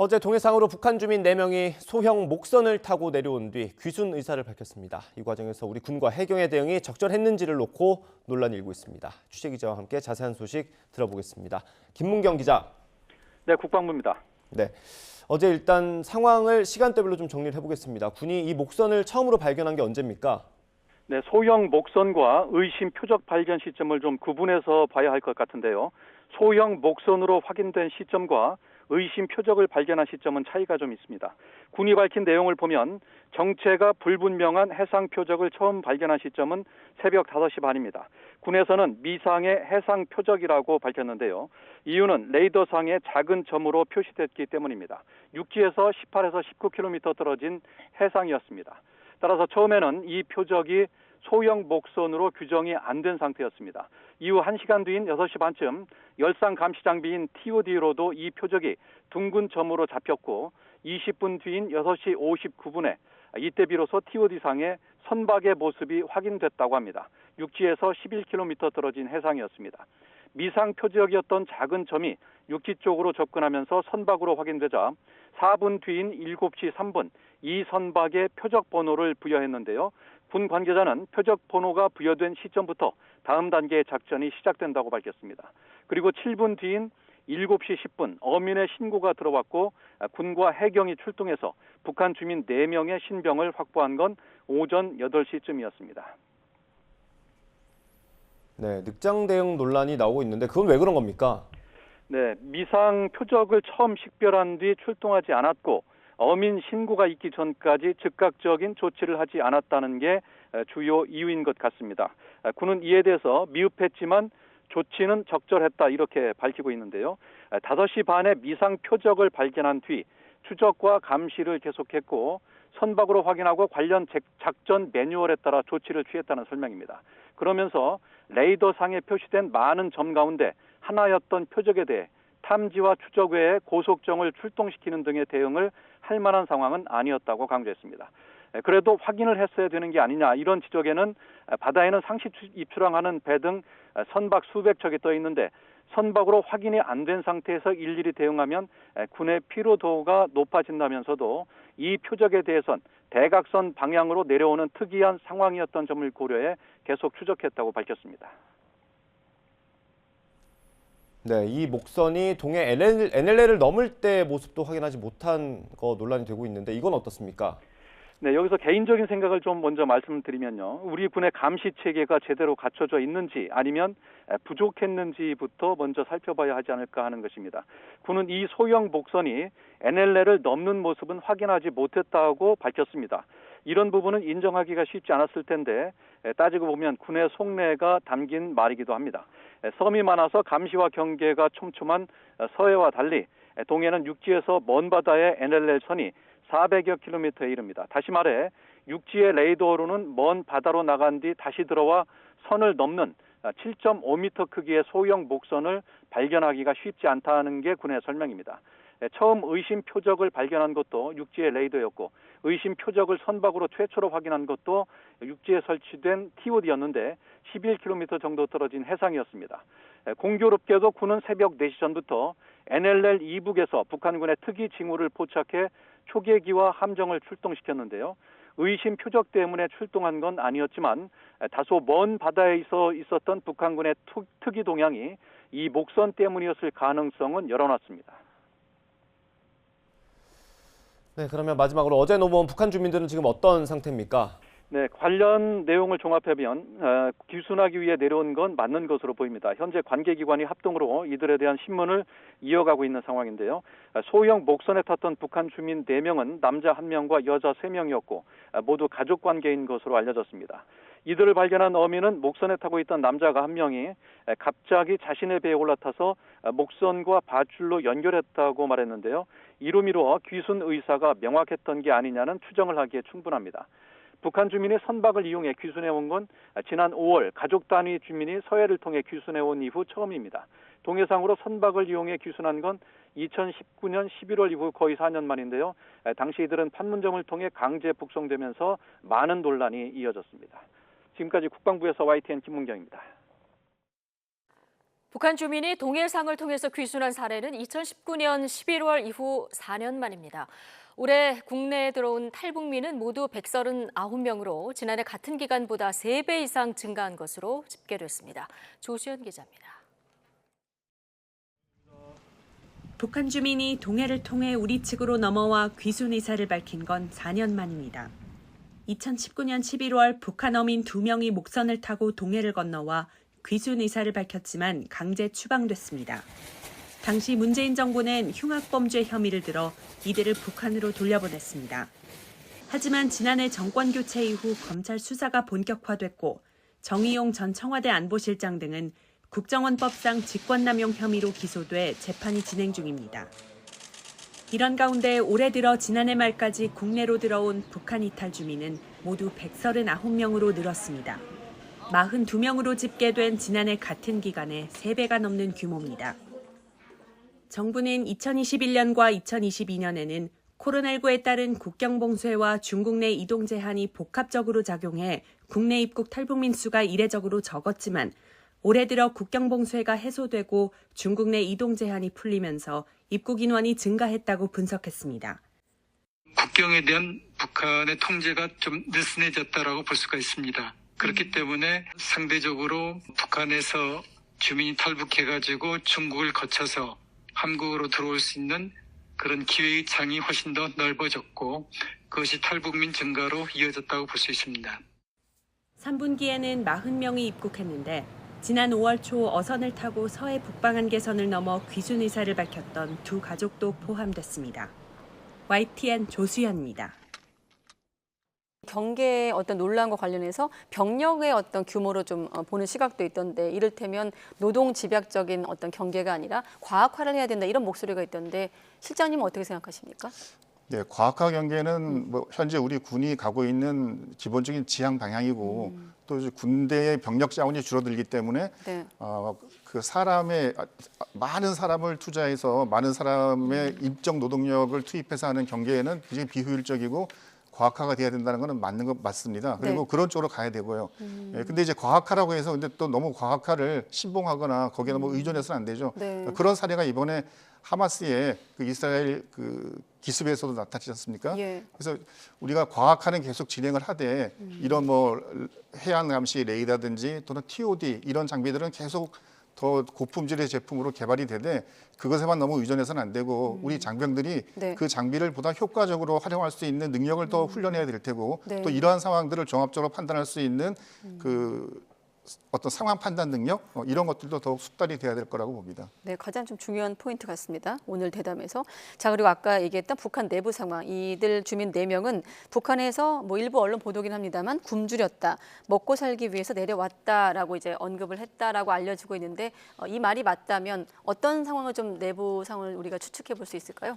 어제 동해상으로 북한 주민 4명이 소형 목선을 타고 내려온 뒤 귀순 의사를 밝혔습니다. 이 과정에서 우리 군과 해경의 대응이 적절했는지를 놓고 논란이 일고 있습니다. 취재기자와 함께 자세한 소식 들어보겠습니다. 김문경 기자. 네, 국방부입니다. 네, 어제 일단 상황을 시간대별로 좀 정리를 해보겠습니다. 군이 이 목선을 처음으로 발견한 게 언제입니까? 네, 소형 목선과 의심 표적 발견 시점을 좀 구분해서 봐야 할 것 같은데요. 소형 목선으로 확인된 시점과 의심 표적을 발견한 시점은 차이가 좀 있습니다. 군이 밝힌 내용을 보면 정체가 불분명한 해상 표적을 처음 발견한 시점은 새벽 5시 반입니다. 군에서는 미상의 해상 표적이라고 밝혔는데요. 이유는 레이더상의 작은 점으로 표시됐기 때문입니다. 육지에서 18에서 19km 떨어진 해상이었습니다. 따라서 처음에는 이 표적이 소형 목선으로 규정이 안 된 상태였습니다. 이후 1시간 뒤인 6시 반쯤 열상 감시 장비인 TOD로도 이 표적이 둥근 점으로 잡혔고 20분 뒤인 6시 59분에 이때 비로소 TOD상의 선박의 모습이 확인됐다고 합니다. 육지에서 11km 떨어진 해상이었습니다. 미상 표적이었던 작은 점이 육지 쪽으로 접근하면서 선박으로 확인되자 4분 뒤인 7시 3분 이 선박의 표적 번호를 부여했는데요. 군 관계자는 표적 번호가 부여된 시점부터 다음 단계의 작전이 시작된다고 밝혔습니다. 그리고 7분 뒤인 7시 10분 어민의 신고가 들어왔고 군과 해경이 출동해서 북한 주민 4명의 신병을 확보한 건 오전 8시쯤이었습니다. 네, 늑장 대응 논란이 나오고 있는데 그건 왜 그런 겁니까? 네, 미상 표적을 처음 식별한 뒤 출동하지 않았고 어민 신고가 있기 전까지 즉각적인 조치를 하지 않았다는 게 주요 이유인 것 같습니다. 군은 이에 대해서 미흡했지만 조치는 적절했다 이렇게 밝히고 있는데요. 5시 반에 미상 표적을 발견한 뒤 추적과 감시를 계속했고 선박으로 확인하고 관련 작전 매뉴얼에 따라 조치를 취했다는 설명입니다. 그러면서 레이더상에 표시된 많은 점 가운데 하나였던 표적에 대해 탐지와 추적 외에 고속정을 출동시키는 등의 대응을 할 만한 상황은 아니었다고 강조했습니다. 그래도 확인을 했어야 되는 게 아니냐 이런 지적에는 바다에는 상시 입출항하는 배 등 선박 수백 척이 떠 있는데 선박으로 확인이 안 된 상태에서 일일이 대응하면 군의 피로도가 높아진다면서도 이 표적에 대해선 대각선 방향으로 내려오는 특이한 상황이었던 점을 고려해 계속 추적했다고 밝혔습니다. 네, 이 목선이 동해 NLL을 넘을 때 모습도 확인하지 못한 거 논란이 되고 있는데 이건 어떻습니까? 네, 여기서 개인적인 생각을 좀 먼저 말씀드리면요. 우리 군의 감시 체계가 제대로 갖춰져 있는지 아니면 부족했는지부터 먼저 살펴봐야 하지 않을까 하는 것입니다. 군은 이 소형 목선이 NLL을 넘는 모습은 확인하지 못했다고 밝혔습니다. 이런 부분은 인정하기가 쉽지 않았을 텐데 따지고 보면 군의 속내가 담긴 말이기도 합니다. 섬이 많아서 감시와 경계가 촘촘한 서해와 달리 동해는 육지에서 먼 바다의 NLL 선이 400여 킬로미터에 이릅니다. 다시 말해 육지의 레이더로는 먼 바다로 나간 뒤 다시 들어와 선을 넘는 7.5m 크기의 소형 목선을 발견하기가 쉽지 않다는 게 군의 설명입니다. 처음 의심 표적을 발견한 것도 육지의 레이더였고 의심 표적을 선박으로 최초로 확인한 것도 육지에 설치된 TOD였는데 11km 정도 떨어진 해상이었습니다. 공교롭게도 군은 새벽 4시 전부터 NLL 이북에서 북한군의 특이 징후를 포착해 초계기와 함정을 출동시켰는데요. 의심 표적 때문에 출동한 건 아니었지만 다소 먼 바다에 있었던 북한군의 특이 동향이 이 목선 때문이었을 가능성은 열어놨습니다. 네, 그러면 마지막으로 어제 넘어온 북한 주민들은 지금 어떤 상태입니까? 네, 관련 내용을 종합하면 귀순하기 위해 내려온 건 맞는 것으로 보입니다. 현재 관계기관이 합동으로 이들에 대한 신문을 이어가고 있는 상황인데요. 소형 목선에 탔던 북한 주민 4명은 남자 1명과 여자 3명이었고 모두 가족 관계인 것으로 알려졌습니다. 이들을 발견한 어민은 목선에 타고 있던 남자가 1명이 갑자기 자신의 배에 올라타서 목선과 밧줄로 연결했다고 말했는데요. 이로 미루어 귀순 의사가 명확했던 게 아니냐는 추정을 하기에 충분합니다. 북한 주민이 선박을 이용해 귀순해온 건 지난 5월 가족 단위 주민이 서해를 통해 귀순해온 이후 처음입니다. 동해상으로 선박을 이용해 귀순한 건 2019년 11월 이후 거의 4년 만인데요. 당시 이들은 판문점을 통해 강제 북송되면서 많은 논란이 이어졌습니다. 지금까지 국방부에서 YTN 김문경입니다. 북한 주민이 동해상을 통해서 귀순한 사례는 2019년 11월 이후 4년 만입니다. 올해 국내에 들어온 탈북민은 모두 139명으로 지난해 같은 기간보다 3배 이상 증가한 것으로 집계됐습니다. 조수연 기자입니다. 북한 주민이 동해를 통해 우리 측으로 넘어와 귀순 의사를 밝힌 건 4년 만입니다. 2019년 11월 북한 어민 2명이 목선을 타고 동해를 건너와 귀순 의사를 밝혔지만 강제 추방됐습니다. 당시 문재인 정부는 흉악범죄 혐의를 들어 이들을 북한으로 돌려보냈습니다. 하지만 지난해 정권 교체 이후 검찰 수사가 본격화됐고 정의용 전 청와대 안보실장 등은 국정원법상 직권남용 혐의로 기소돼 재판이 진행 중입니다. 이런 가운데 올해 들어 지난해 말까지 국내로 들어온 북한 이탈 주민은 모두 139명으로 늘었습니다. 42명으로 집계된 지난해 같은 기간에 3배가 넘는 규모입니다. 정부는 2021년과 2022년에는 코로나19에 따른 국경 봉쇄와 중국 내 이동 제한이 복합적으로 작용해 국내 입국 탈북민 수가 이례적으로 적었지만 올해 들어 국경 봉쇄가 해소되고 중국 내 이동 제한이 풀리면서 입국 인원이 증가했다고 분석했습니다. 국경에 대한 북한의 통제가 좀 느슨해졌다라고 볼 수가 있습니다. 그렇기 때문에 상대적으로 북한에서 주민이 탈북해가지고 중국을 거쳐서 한국으로 들어올 수 있는 그런 기회의 창이 훨씬 더 넓어졌고 그것이 탈북민 증가로 이어졌다고 볼 수 있습니다. 3분기에는 40명이 입국했는데 지난 5월 초 어선을 타고 서해 북방한 개선을 넘어 귀순 의사를 밝혔던 두 가족도 포함됐습니다. YTN 조수연입니다. 경계의 어떤 논란과 관련해서 병력의 어떤 규모로 좀 보는 시각도 있던데 이를테면 노동 집약적인 어떤 경계가 아니라 과학화를 해야 된다 이런 목소리가 있던데 실장님은 어떻게 생각하십니까? 네, 과학화 경계는 뭐 현재 우리 군이 가고 있는 기본적인 지향 방향이고 또 이제 군대의 병력 자원이 줄어들기 때문에 네. 그 사람의 많은 사람을 투자해서 많은 사람의 인적 노동력을 투입해서 하는 경계에는 굉장히 비효율적이고 과학화가 돼야 된다는 것은 맞는 것 맞습니다. 그리고 네. 그런 쪽으로 가야 되고요. 예, 근데 이제 과학화라고 해서 근데 또 너무 과학화를 신봉하거나 거기에 너무 의존해서는 안 되죠. 네. 그런 사례가 이번에 하마스의 그 이스라엘 그 기습에서도 나타나지 않습니까? 예. 그래서 우리가 과학화는 계속 진행을 하되 이런 뭐 해양 감시 레이더든지 또는 TOD 이런 장비들은 계속 더 고품질의 제품으로 개발이 되되 그것에만 너무 의존해서는 안 되고 우리 장병들이 네. 그 장비를 보다 효과적으로 활용할 수 있는 능력을 더 훈련해야 될 테고 네. 또 이러한 상황들을 종합적으로 판단할 수 있는 그 어떤 상황 판단 능력 이런 것들도 더욱 숙달이 돼야 될 거라고 봅니다. 네, 가장 좀 중요한 포인트 같습니다. 오늘 대담에서. 자, 그리고 아까 얘기했던 북한 내부 상황. 이들 주민 4명은 북한에서 뭐 일부 언론 보도긴 합니다만 굶주렸다. 먹고 살기 위해서 내려왔다라고 이제 언급을 했다라고 알려지고 있는데 이 말이 맞다면 어떤 상황을 좀 내부 상황을 우리가 추측해 볼 수 있을까요?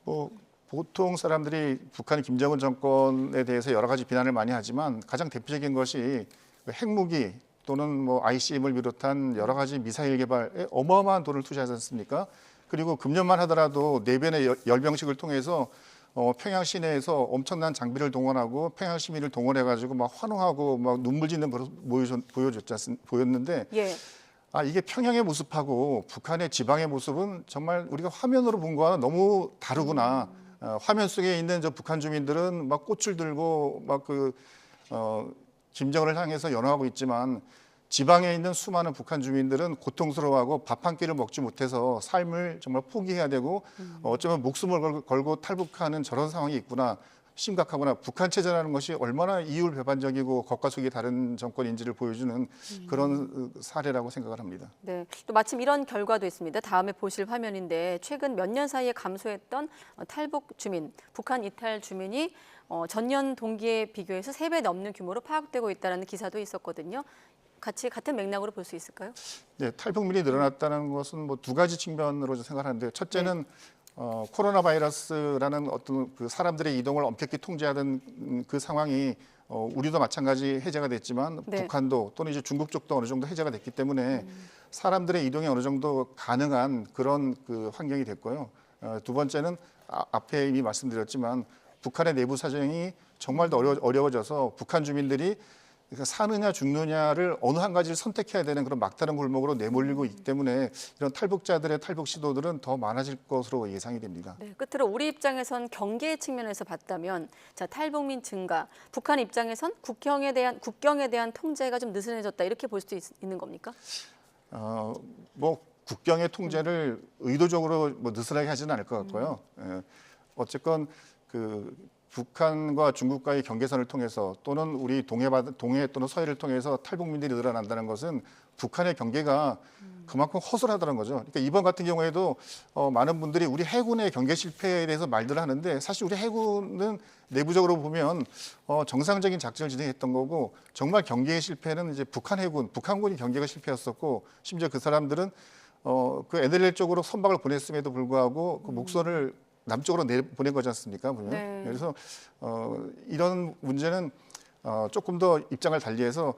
뭐 보통 사람들이 북한 김정은 정권에 대해서 여러 가지 비난을 많이 하지만 가장 대표적인 것이 핵무기 또는 뭐 ICBM을 비롯한 여러 가지 미사일 개발에 어마어마한 돈을 투자하지 않습니까? 그리고 금년만 하더라도 4변의 열병식을 통해서 평양 시내에서 엄청난 장비를 동원하고 평양 시민을 동원해가지고 막 환호하고 막 눈물 짓는 모습 보였는데 예. 이게 평양의 모습하고 북한의 지방의 모습은 정말 우리가 화면으로 본 거와는 너무 다르구나. 화면 속에 있는 저 북한 주민들은 막 꽃을 들고 막 김정은을 향해서 연호하고 있지만 지방에 있는 수많은 북한 주민들은 고통스러워하고 밥 한 끼를 먹지 못해서 삶을 정말 포기해야 되고 어쩌면 목숨을 걸고 탈북하는 저런 상황이 있구나. 심각하구나. 북한 체제라는 것이 얼마나 이율배반적이고 겉과 속이 다른 정권인지를 보여주는 그런 사례라고 생각을 합니다. 네, 또 마침 이런 결과도 있습니다. 다음에 보실 화면인데 최근 몇 년 사이에 감소했던 탈북 주민, 북한 이탈 주민이 전년 동기에 비교해서 3배 넘는 규모로 파악되고 있다는 기사도 있었거든요. 같은 맥락으로 볼 수 있을까요? 네, 탈북민이 늘어났다는 것은 뭐 두 가지 측면으로 생각하는데요. 첫째는 코로나 바이러스라는 어떤 그 사람들의 이동을 엄격히 통제하던 그 상황이 우리도 마찬가지 해제가 됐지만 네. 북한도 또는 이제 중국 쪽도 어느 정도 해제가 됐기 때문에 사람들의 이동이 어느 정도 가능한 그런 그 환경이 됐고요. 두 번째는 앞에 이미 말씀드렸지만 북한의 내부 사정이 정말 더 어려워져서 북한 주민들이 그러니까 사느냐 죽느냐를 어느 한 가지를 선택해야 되는 그런 막다른 골목으로 내몰리고 있기 때문에 이런 탈북자들의 탈북 시도들은 더 많아질 것으로 예상이 됩니다. 네, 끝으로 우리 입장에선 경계 측면에서 봤다면 자, 탈북민 증가, 북한 입장에선 국경에 대한 통제가 좀 느슨해졌다 이렇게 볼 수도 있는 겁니까? 뭐 국경의 통제를 의도적으로 뭐 느슨하게 하지는 않을 것 같고요. 예, 어쨌건 그 북한과 중국과의 경계선을 통해서 또는 우리 동해 또는 서해를 통해서 탈북민들이 늘어난다는 것은 북한의 경계가 그만큼 허술하다는 거죠. 그러니까 이번 같은 경우에도 많은 분들이 우리 해군의 경계 실패에 대해서 말들을 하는데 사실 우리 해군은 내부적으로 보면 정상적인 작전을 진행했던 거고 정말 경계의 실패는 이제 북한군이 경계가 실패였었고 심지어 그 사람들은 그 NLL 쪽으로 선박을 보냈음에도 불구하고 그 목선을 남쪽으로 보낸 거지 않습니까? 보면. 네. 그래서 이런 문제는 조금 더 입장을 달리해서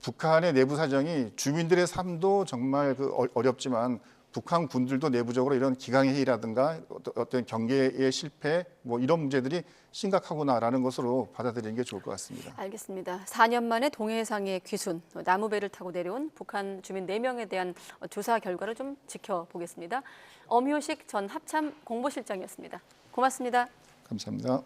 북한의 내부 사정이 주민들의 삶도 정말 어렵지만 북한 군들도 내부적으로 이런 기강의 해이라든가 어떤 경계의 실패 뭐 이런 문제들이 심각하구나라는 것으로 받아들이는 게 좋을 것 같습니다. 알겠습니다. 4년 만에 동해상의 귀순, 나무배를 타고 내려온 북한 주민 4명에 대한 조사 결과를 좀 지켜보겠습니다. 엄효식 전 합참 공보실장이었습니다. 고맙습니다. 감사합니다.